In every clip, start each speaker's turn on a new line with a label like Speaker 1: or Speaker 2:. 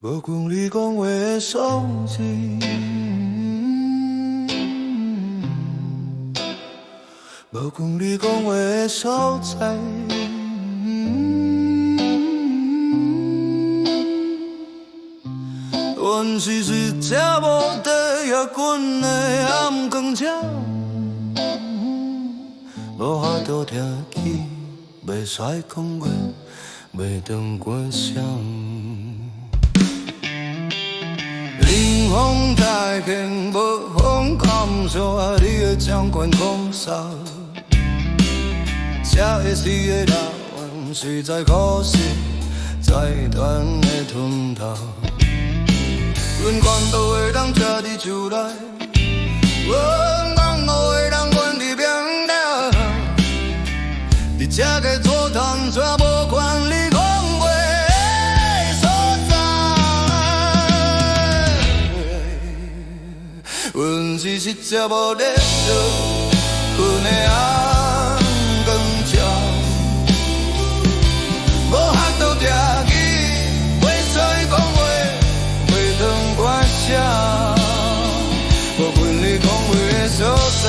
Speaker 1: 无管你讲话的数字，无管你讲话的所在，阮是一只无地也滚的暗光鸟，无法度听见袂使讲话，袂当过声。冷风太轻，无风感受你的掌权讲啥？这会死的人，实在可惜，在断的吞头。阮管都会当吃伫厝内，阮讲都会当关伫边头。伫这个座谈却无管你讲话的所在。阮是一只无咧做阮的暗光鸟，无学到听见，袂使讲话，袂当关声，无管你讲话的所在。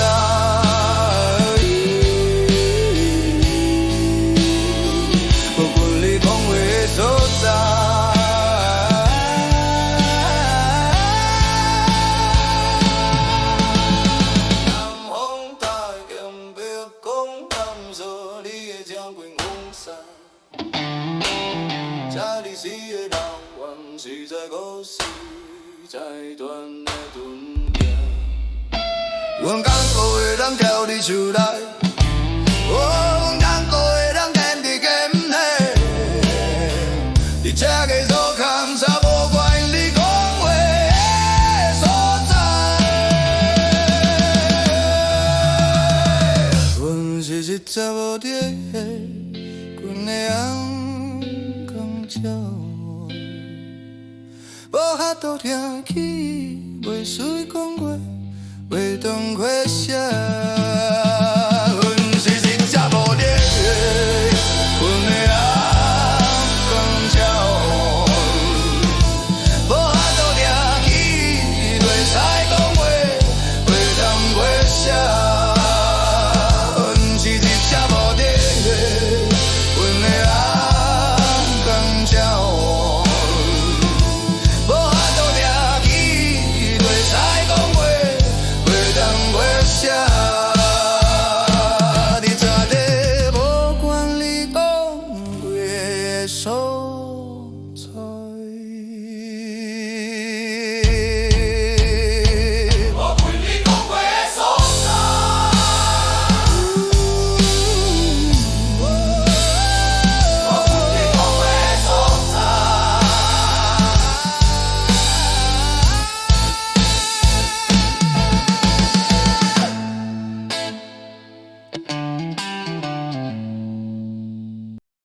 Speaker 1: 这里死的人，原是在故事，在断的吞咽。阮讲过会当跳伫厝内，阮讲过会当建伫监内，伫这个所看煞无怪你讲话的所在。阮是一只无地的阮的暗光鸟，无法度听见，袂使讲话，袂当回声。